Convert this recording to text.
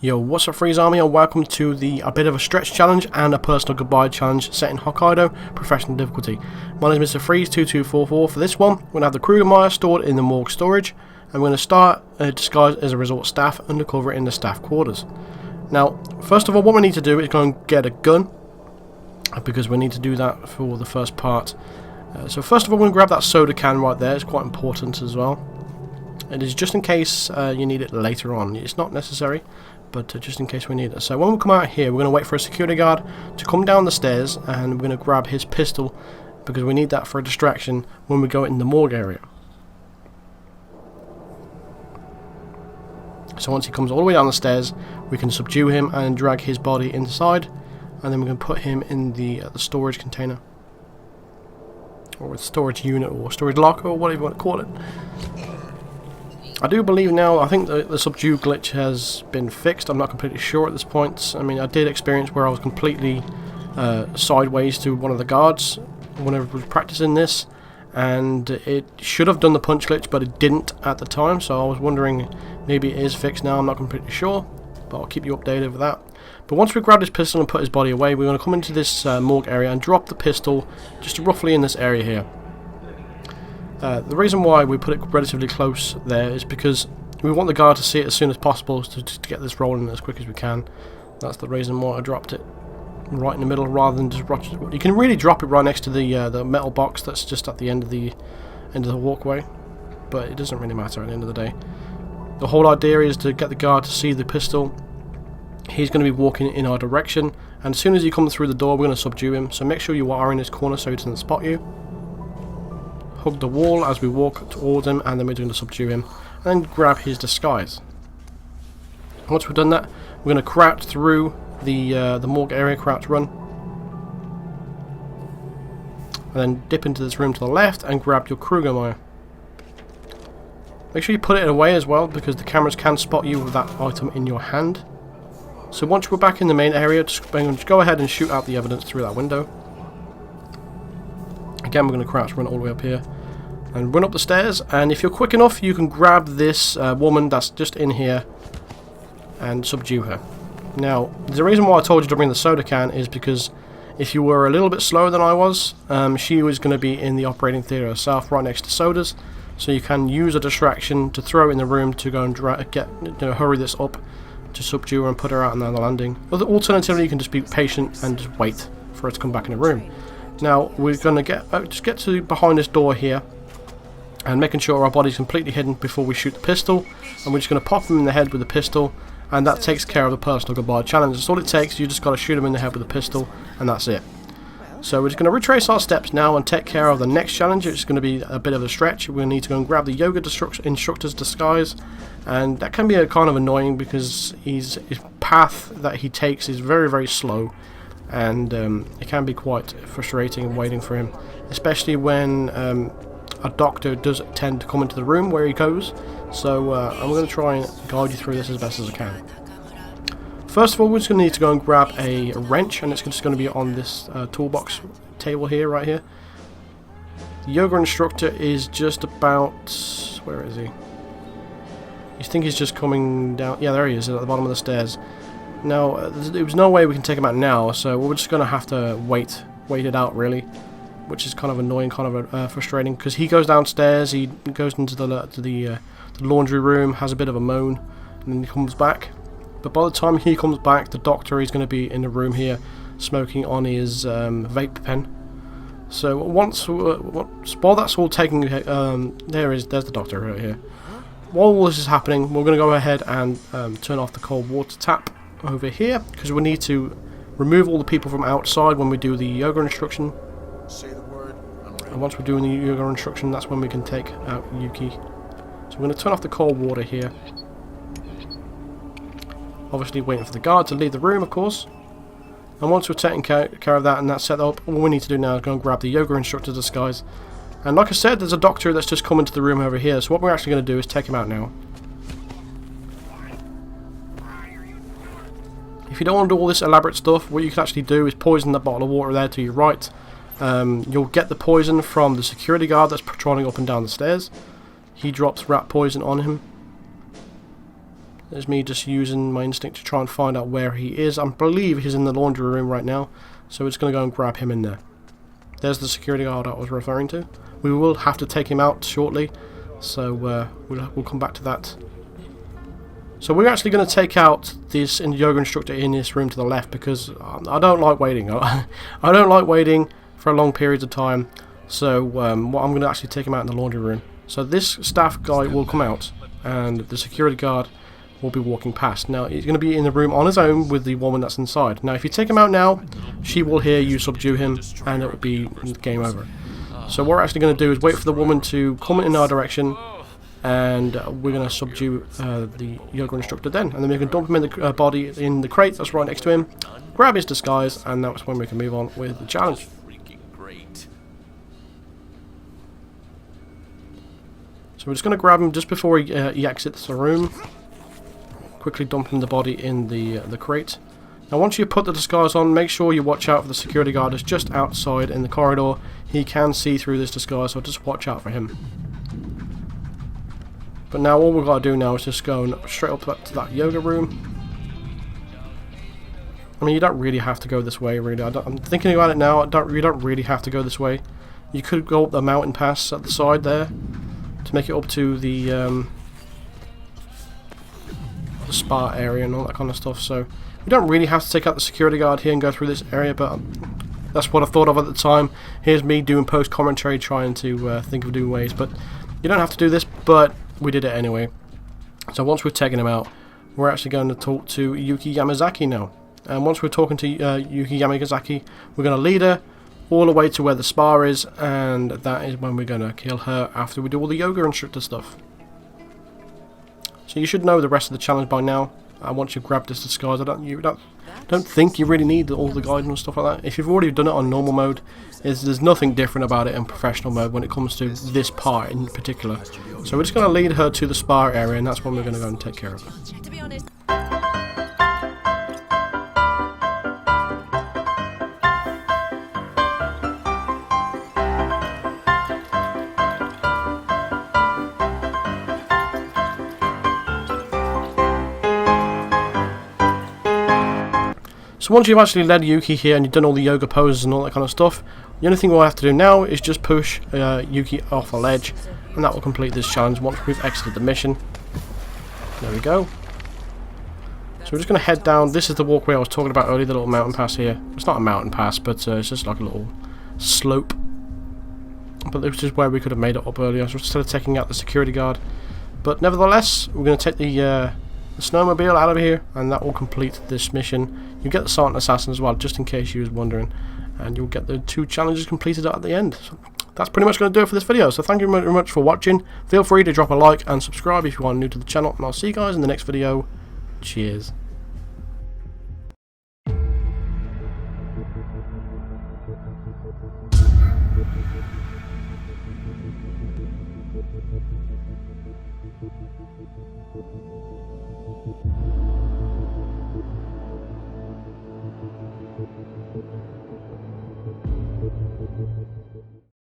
Yo, what's up Freeze Army, and welcome to a bit of a stretch challenge and a personal goodbye challenge set in Hokkaido, professional difficulty. My name is Mr. Freeze2244. For this one, we're going to have the KomiChameleon stored in the morgue storage, and we're going to start disguised as a resort staff undercover in the staff quarters. Now, first of all, what we need to do is go and get a gun, because we need to do that for the first part. So first of all, we're going to grab that soda can right there. It's quite important as well. It is just in case you need it later on. It's not necessary, but just in case we need it. So when we come out here, we're going to wait for a security guard to come down the stairs, and we're going to grab his pistol because we need that for a distraction when we go in the morgue area. So once he comes all the way down the stairs, we can subdue him and drag his body inside, and then we can put him in the storage container, or storage unit, or storage locker, or whatever you want to call it. I do believe now, I think the subdue glitch has been fixed. I'm not completely sure at this point. I mean, I did experience where I was completely sideways to one of the guards whenever I was practicing this, and it should have done the punch glitch, but it didn't at the time, so I was wondering maybe it is fixed now. I'm not completely sure, but I'll keep you updated with that. But once we grab his pistol and put his body away, we're going to come into this morgue area and drop the pistol just roughly in this area here. The reason why we put it relatively close there is because we want the guard to see it as soon as possible to get this rolling as quick as we can. That's the reason why I dropped it right in the middle rather than just watch it. You can really drop it right next to the metal box that's just at the end of the walkway, but it doesn't really matter at the end of the day. The whole idea is to get the guard to see the pistol. He's going to be walking in our direction, and as soon as he comes through the door, we're going to subdue him. So make sure you are in his corner so he doesn't spot you. Hug the wall as we walk towards him, and then we're going to subdue him and then grab his disguise. Once we've done that, we're going to crouch through the morgue area, crouch run, and then dip into this room to the left and grab your KomiChameleon. Make sure you put it away as well, because the cameras can spot you with that item in your hand. So once we're back in the main area, just go ahead and shoot out the evidence through that window. Again, we're going to crouch run all the way up here and run up the stairs, and if you're quick enough, you can grab this woman that's just in here and subdue her. Now, the reason why I told you to bring the soda can is because if you were a little bit slower than I was, she was going to be in the operating theatre herself, right next to sodas, so you can use a distraction to throw it in the room to go and hurry this up to subdue her and put her out on the landing. Alternatively, you can just be patient and just wait for her to come back in the room. Now we're going to just get to behind this door here, and making sure our body's completely hidden before we shoot the pistol, and we're just going to pop him in the head with the pistol, and that takes care of the personal goodbye challenge. That's all it takes. You just got to shoot him in the head with a pistol, and that's it. So we're just going to retrace our steps now and take care of the next challenge. It's going to be a bit of a stretch. We're going to need to go and grab the yoga instructor's disguise, and that can be a kind of annoying because his path that he takes is very, very slow, and it can be quite frustrating waiting for him, especially when a doctor does tend to come into the room where he goes. So I'm going to try and guide you through this as best as I can. First of all, we're just going to need to go and grab a wrench, and it's just going to be on this toolbox table here, right here. The yoga instructor is just about... where is he? You think he's just coming down? Yeah, there he is, at the bottom of the stairs. Now, there's no way we can take him out now, so we're just going to have to wait it out, really, which is kind of annoying, kind of frustrating, because he goes downstairs, he goes into the laundry room, has a bit of a moan, and then he comes back. But by the time he comes back, the doctor is going to be in the room here, smoking on his vape pen. So while that's all taking, there's the doctor right here. While all this is happening, we're going to go ahead and turn off the cold water tap over here, because we need to remove all the people from outside when we do the yoga instruction. And once we're doing the yoga instruction, that's when we can take out Yuki. So we're going to turn off the cold water here. Obviously waiting for the guard to leave the room, of course. And once we've taken care of that and that's set up, all we need to do now is go and grab the yoga instructor disguise. And like I said, there's a doctor that's just come into the room over here, so what we're actually going to do is take him out now. If you don't want to do all this elaborate stuff, what you can actually do is poison that bottle of water there to your right. You'll get the poison from the security guard that's patrolling up and down the stairs. He drops rat poison on him. There's me just using my instinct to try and find out where he is. I believe he's in the laundry room right now, so it's going to go and grab him in there. There's the security guard I was referring to. We will have to take him out shortly, so we'll come back to that. So we're actually going to take out this yoga instructor in this room to the left, because I don't like waiting. I don't like waiting for long periods of time. So I'm going to actually take him out in the laundry room. So this staff guy will come out, and the security guard will be walking past. Now he's going to be in the room on his own with the woman that's inside. Now if you take him out now, she will hear you subdue him, and it will be game over. So what we're actually going to do is wait for the woman to come in our direction, and we're going to subdue the yoga instructor then, and then we can dump him in the body in the crate that's right next to him, grab his disguise, and that's when we can move on with the challenge. So we're just going to grab him just before he exits the room, quickly dumping the body in the crate. Now once you put the disguise on, make sure you watch out for the security guard that's just outside in the corridor. He can see through this disguise, so just watch out for him. But now all we've got to do now is just go straight up to that yoga room. I mean, you don't really have to go this way, really. I'm thinking about it now, you don't really have to go this way. You could go up the mountain pass at the side there to make it up to the spa area and all that kind of stuff. So we don't really have to take out the security guard here and go through this area, but that's what I thought of at the time. Here's me doing post-commentary, trying to think of new ways, but you don't have to do this, but we did it anyway. So once we've taken him out, we're actually going to talk to Yuki Yamazaki now. And once we're talking to Yuki Yamazaki, we're going to lead her all the way to where the spa is, and that is when we're going to kill her after we do all the yoga instructor stuff. So you should know the rest of the challenge by now. Once you've grabbed this disguise, I don't think you really need all the guidance and stuff like that. If you've already done it on normal mode, there's nothing different about it in professional mode when it comes to this part in particular. So we're just going to lead her to the spa area, and that's when we're going to go and take care of her. To be honest. So once you've actually led Yuki here and you've done all the yoga poses and all that kind of stuff, the only thing we'll have to do now is just push Yuki off a ledge, and that will complete this challenge once we've exited the mission. There we go. So we're just going to head down. This is the walkway I was talking about earlier, the little mountain pass here. It's not a mountain pass, but it's just like a little slope. But this is where we could have made it up earlier, so instead of taking out the security guard. But nevertheless, we're going to take the snowmobile out of here, and that will complete this mission. You get the silent assassin as well, just in case you was wondering, and you'll get the 2 challenges completed at the end. So that's pretty much going to do it for this video, so thank you very much for watching. Feel free to drop a like and subscribe if you are new to the channel, and I'll see you guys in the next video. Cheers.